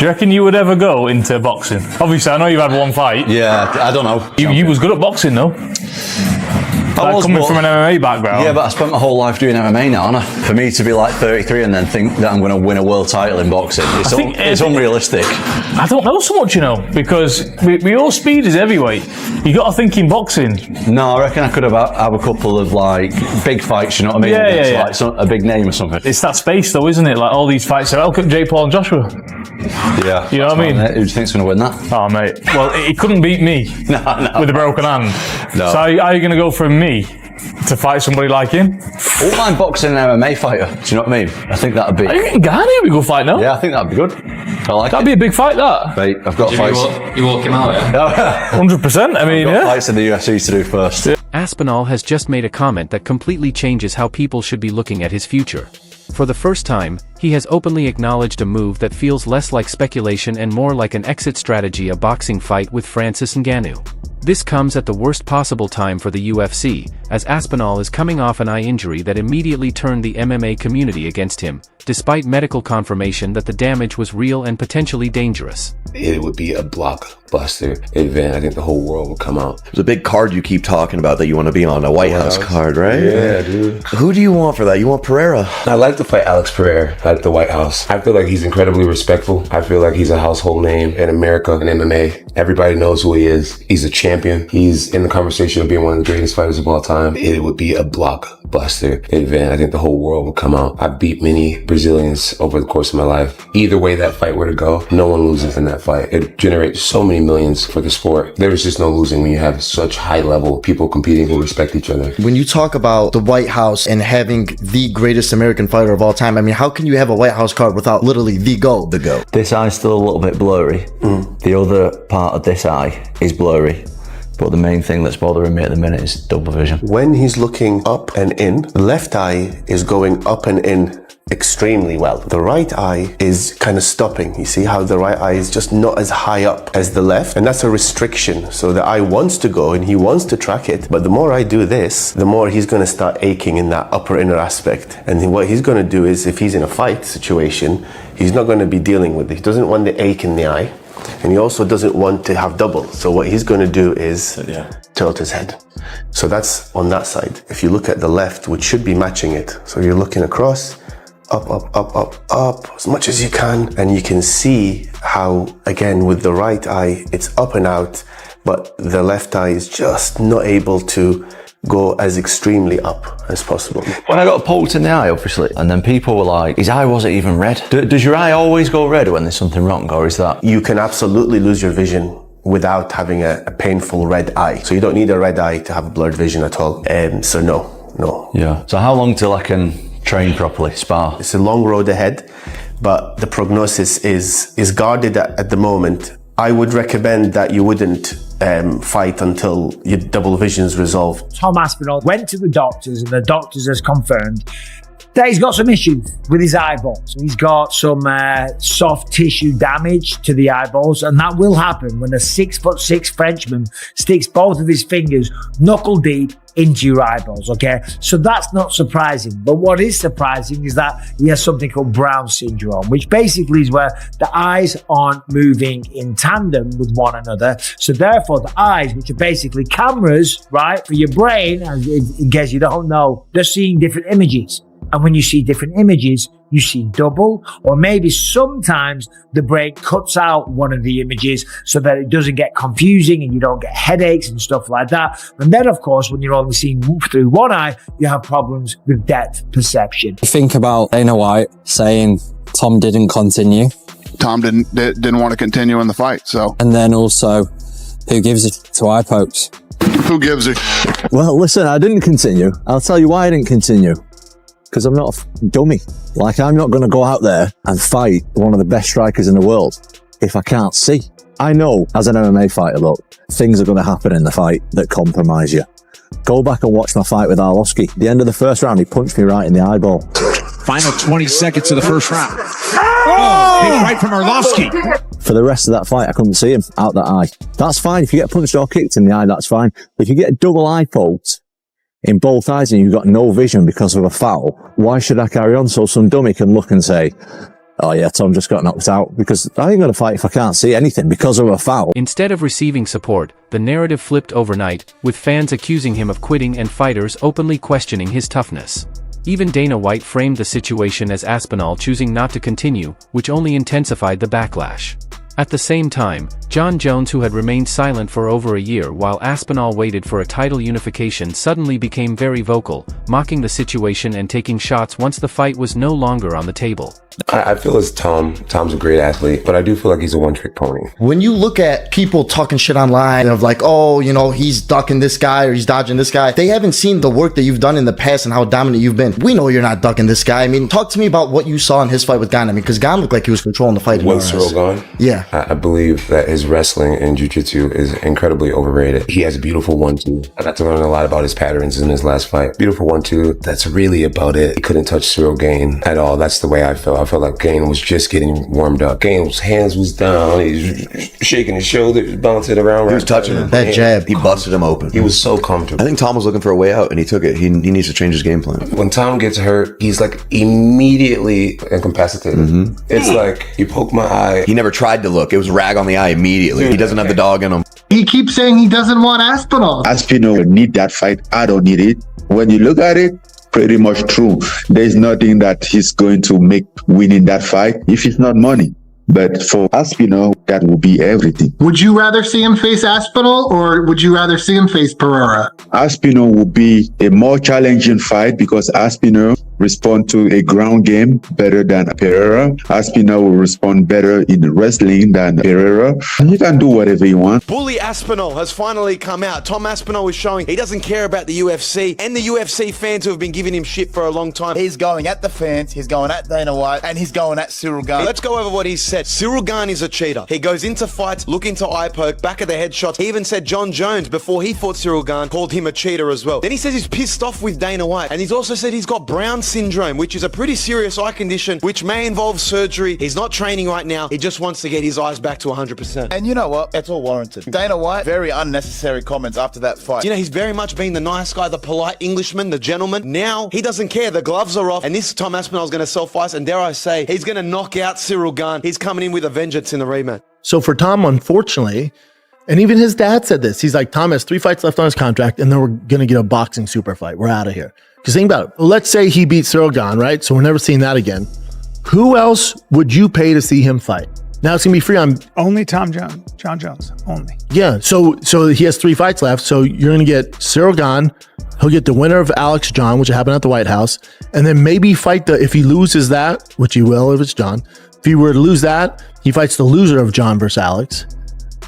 Do you reckon you would ever go into boxing? Obviously, I know you've had one fight. Yeah, I don't know. You was good at boxing, though. Coming from an MMA background. Yeah, but I spent my whole life doing MMA now, haven't I? For me to be like 33 and then think that I'm going to win a world title in boxing, it's unrealistic. I don't know so much, because your speed is heavyweight. You got to think in boxing. No, I reckon I could have a couple of like big fights, you know what I mean? Yeah. Like a big name or something. It's that space though, isn't it? Like all these fights. Look at Jake Paul and Joshua. Yeah. You know what I mean? Who do you think's going to win that? Oh, mate. Well, he couldn't beat me with a broken hand. No. So are you going to go for me to fight somebody like him? I wouldn't mind boxing an MMA fighter. Do you know what I mean? I think that'd be. I think Ngannou would be a good fight, no? Yeah, I think that'd be good. I like that'd be a big fight, that. Mate, I've got fights. You walk him out, yeah? 100%. I mean, I've got fights in the UFC to do first. Yeah. Aspinall has just made a comment that completely changes how people should be looking at his future. For the first time, he has openly acknowledged a move that feels less like speculation and more like an exit strategy: a boxing fight with Francis Ngannou. This comes at the worst possible time for the UFC, as Aspinall is coming off an eye injury that immediately turned the MMA community against him, despite medical confirmation that the damage was real and potentially dangerous. It would be a blockbuster event. I think the whole world would come out. There's a big card you keep talking about that you want to be on, a White House card, right? Yeah, dude. Who do you want for that? You want Pereira? I'd like to fight Alex Pereira at the White House. I feel like he's incredibly respectful. I feel like he's a household name in America and MMA. Everybody knows who he is. He's a champion. He's in the conversation of being one of the greatest fighters of all time. It would be a blockbuster event. I think the whole world would come out. I've beat many Brazilians over the course of my life. Either way that fight were to go, no one loses in that fight. It generates so many millions for the sport. There is just no losing when you have such high level people competing who respect each other. When you talk about the White House and having the greatest American fighter of all time, I mean, how can you have a White House card without literally the GOAT? The GOAT. This eye's still a little bit blurry. The other part of this eye is blurry. But the main thing that's bothering me at the minute is double vision. When he's looking up and in, the left eye is going up and in extremely well. The right eye is kind of stopping. You see how the right eye is just not as high up as the left, and that's a restriction. So the eye wants to go and he wants to track it, but the more I do this, the more he's going to start aching in that upper inner aspect. And what he's going to do is, if he's in a fight situation, he's not going to be dealing with it. He doesn't want the ache in the eye, and he also doesn't want to have double. So what he's going to do is tilt his head. So that's on that side. If you look at the left, which should be matching it, so you're looking across, up, up, up, up, up, as much as you can. And you can see how, again, with the right eye, it's up and out, but the left eye is just not able to go as extremely up as possible. When I got poked in the eye, obviously, and then people were like, his eye wasn't even red. Does your eye always go red when there's something wrong, or is that? You can absolutely lose your vision without having a painful red eye. So you don't need a red eye to have blurred vision at all. So no. Yeah. So how long till I can train properly, spar? It's a long road ahead, but the prognosis is guarded at the moment. I would recommend that you wouldn't fight until your double vision's resolved. Tom Aspinall went to the doctors, and the doctors has confirmed that he's got some issues with his eyeballs. He's got some soft tissue damage to the eyeballs, and that will happen when a 6'6" Frenchman sticks both of his fingers knuckle deep into your eyeballs, okay? So that's not surprising. But what is surprising is that he has something called Brown syndrome, which basically is where the eyes aren't moving in tandem with one another. So therefore, the eyes, which are basically cameras, right, for your brain, in case you don't know, they're seeing different images. And when you see different images, you see double, or maybe sometimes the brain cuts out one of the images so that it doesn't get confusing and you don't get headaches and stuff like that. And then, of course, when you're only seeing through one eye, you have problems with depth perception. Think about Dana White saying Tom didn't continue. Tom didn't want to continue in the fight, so. And then also, who gives it to eye pokes? Who gives it? Well, listen, I didn't continue. I'll tell you why I didn't continue. Because I'm not a dummy. Like, I'm not going to go out there and fight one of the best strikers in the world if I can't see. I know, as an MMA fighter, look, things are going to happen in the fight that compromise you. Go back and watch my fight with Arlovski. At the end of the first round, he punched me right in the eyeball. Final 20 seconds of the first round. Oh! Big right from Arlovski. For the rest of that fight, I couldn't see him out that eye. That's fine. If you get punched or kicked in the eye, that's fine. But if you get double eye poked in both eyes and you've got no vision because of a foul, why should I carry on so some dummy can look and say, oh yeah, Tom just got knocked out, because I ain't going to fight if I can't see anything because of a foul. Instead of receiving support, the narrative flipped overnight, with fans accusing him of quitting and fighters openly questioning his toughness. Even Dana White framed the situation as Aspinall choosing not to continue, which only intensified the backlash. At the same time, Jon Jones, who had remained silent for over a year while Aspinall waited for a title unification, suddenly became very vocal, mocking the situation and taking shots once the fight was no longer on the table. I feel as Tom's a great athlete, but I do feel like he's a one-trick pony. When you look at people talking shit online of like, oh, you know, he's ducking this guy or he's dodging this guy, they haven't seen the work that you've done in the past and how dominant you've been. We know you're not ducking this guy. I mean, talk to me about what you saw in his fight with Gane. I mean, because Gane looked like he was controlling the fight. When Cyril Gane? Yeah. I believe that his wrestling and jiu-jitsu is incredibly overrated. He has a beautiful 1-2. I got to learn a lot about his patterns in his last fight. Beautiful 1-2. That's really about it. He couldn't touch Cyril Gane at all. That's the way I felt. I felt like Gane was just getting warmed up. Gane's hands was down. He was shaking his shoulders, bouncing around. He was touching him. That jab. He busted him open. He was so comfortable. I think Tom was looking for a way out, and he took it. He needs to change his game plan. When Tom gets hurt, he's like immediately incapacitated. It's like, you poke my eye. He never tried to look. It was rag on the eye immediately. He doesn't have the dog in him. He keeps saying he doesn't want Aspinall. Aspinall need that fight. I don't need it. When you look at it, pretty much true. There's nothing that he's going to make winning that fight if it's not money. But for Aspinall, that will be everything. Would you rather see him face Aspinall or would you rather see him face Pereira? Aspinall will be a more challenging fight because Aspinall respond to a ground game better than Pereira. Aspinall will respond better in wrestling than Pereira. And you can do whatever you want. Bully Aspinall has finally come out. Tom Aspinall is showing he doesn't care about the UFC and the UFC fans who have been giving him shit for a long time. He's going at the fans, he's going at Dana White, and he's going at Cyril Gane. Let's go over what he said. Cyril Gane is a cheater. He goes into fights looking to eye poke, back of the head shots. He even said Jon Jones, before he fought Cyril Gane, called him a cheater as well. Then he says he's pissed off with Dana White, and he's also said he's got Brown syndrome, which is a pretty serious eye condition, which may involve surgery. He's not training right now. He just wants to get his eyes back to 100%. And you know what? It's all warranted. Dana White, very unnecessary comments after that fight. You know, he's very much been the nice guy, the polite Englishman, the gentleman. Now, he doesn't care. The gloves are off, and this Tom Aspinall's going to self-ice, and dare I say, he's going to knock out Cyril Gane. He's coming in with a vengeance in the rematch. So for Tom, unfortunately, and even his dad said this, he's like, Tom has 3 fights left on his contract, and then we're going to get a boxing super fight. We're out of here. Because think about it. Let's say he beats Cyril Gane, right? So we're never seeing that again. Who else would you pay to see him fight? Now it's going to be free on... Only Jon Jones. Only. Yeah. So he has 3 fights left. So you're going to get Cyril Gane. He'll get the winner of Alex John, which happened at the White House. And then maybe fight if he loses that, which he will if it's John. If he were to lose that, he fights the loser of John versus Alex.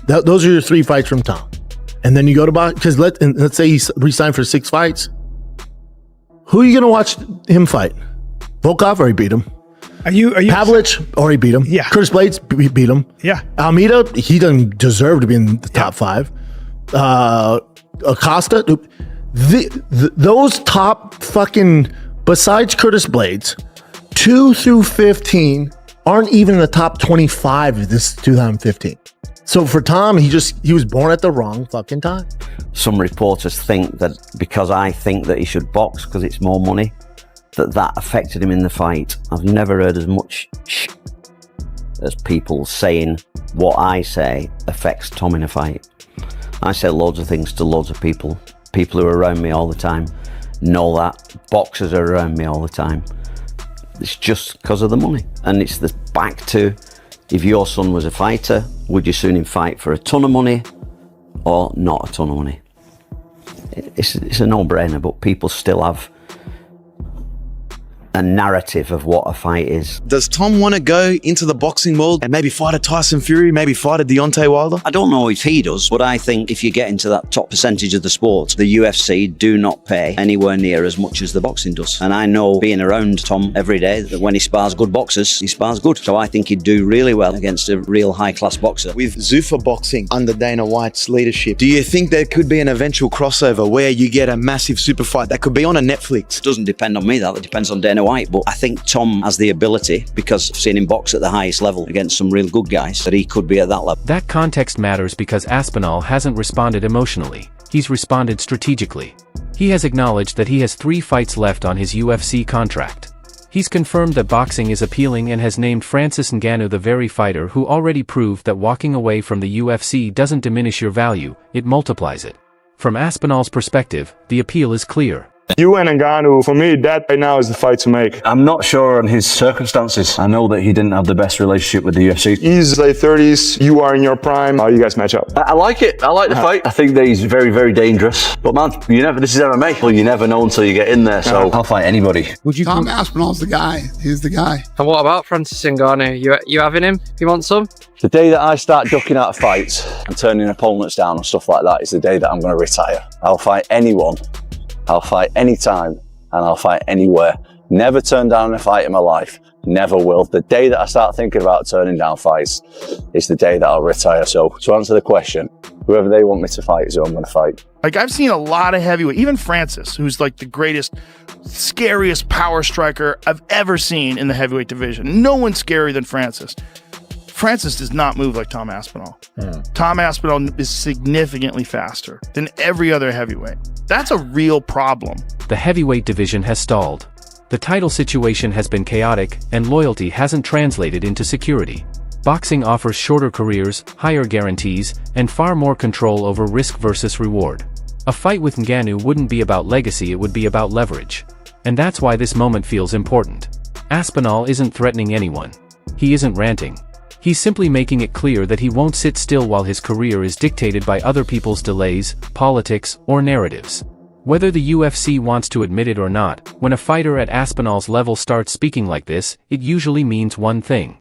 Those are your 3 fights from Tom. And then you go to box, because let's say he re-signed for 6 fights. Who are you going to watch him fight? Volkov, or he beat him? Are you Pavlich, or he beat him? Yeah. Curtis Blades beat him. Yeah. Almeida, he doesn't deserve to be in the top 5. Acosta, those top fucking, besides Curtis Blades, 2 through 15 aren't even in the top 25 of this 2015. So for Tom, he was born at the wrong fucking time. Some reporters think that because I think that he should box because it's more money, that affected him in the fight. I've never heard as much as people saying what I say affects Tom in a fight. I say loads of things to loads of people. People who are around me all the time know that. Boxers are around me all the time. It's just because of the money. And it's the back to, if your son was a fighter, would you sooner fight for a ton of money or not a ton of money? It's a no-brainer, but people still have a narrative of what a fight is. Does Tom want to go into the boxing world and maybe fight a Tyson Fury, maybe fight a Deontay Wilder? I don't know if he does, but I think if you get into that top percentage of the sport, the UFC do not pay anywhere near as much as the boxing does. And I know, being around Tom every day, that when he spars good boxers, he spars good. So I think he'd do really well against a real high-class boxer. With Zuffa Boxing under Dana White's leadership, do you think there could be an eventual crossover where you get a massive super fight that could be on a Netflix? It doesn't depend on me, that depends on Dana White, but I think Tom has the ability, because I've seen him box at the highest level against some real good guys, that he could be at that level. That context matters because Aspinall hasn't responded emotionally. He's responded strategically. He has acknowledged that he has 3 fights left on his UFC contract. He's confirmed that boxing is appealing and has named Francis Ngannou the very fighter who already proved that walking away from the UFC doesn't diminish your value, it multiplies it. From Aspinall's perspective, the appeal is clear. You and Ngannou, for me, that right now is the fight to make. I'm not sure on his circumstances. I know that he didn't have the best relationship with the UFC. He's late 30s, you are in your prime. How you guys match up? I like it. I like the fight. I think that he's very, very dangerous. But man, this is MMA. Well, you never know until you get in there, so I'll fight anybody. Tom Aspinall's the guy. He's the guy. And what about Francis Ngannou? You having him? You want some? The day that I start ducking out of fights and turning opponents down and stuff like that is the day that I'm going to retire. I'll fight anyone. I'll fight anytime and I'll fight anywhere. Never turn down a fight in my life. Never will. The day that I start thinking about turning down fights is the day that I'll retire. So to answer the question, whoever they want me to fight is who I'm going to fight. Like, I've seen a lot of heavyweight, even Francis, who's like the greatest, scariest power striker I've ever seen in the heavyweight division. No one's scarier than Francis. Francis does not move like Tom Aspinall. Tom Aspinall is significantly faster than every other heavyweight. That's a real problem. The heavyweight division has stalled. The title situation has been chaotic, and loyalty hasn't translated into security. Boxing offers shorter careers, higher guarantees, and far more control over risk versus reward. A fight with Ngannou wouldn't be about legacy, it would be about leverage. And that's why this moment feels important. Aspinall isn't threatening anyone. He isn't ranting. He's simply making it clear that he won't sit still while his career is dictated by other people's delays, politics, or narratives. Whether the UFC wants to admit it or not, when a fighter at Aspinall's level starts speaking like this, it usually means one thing.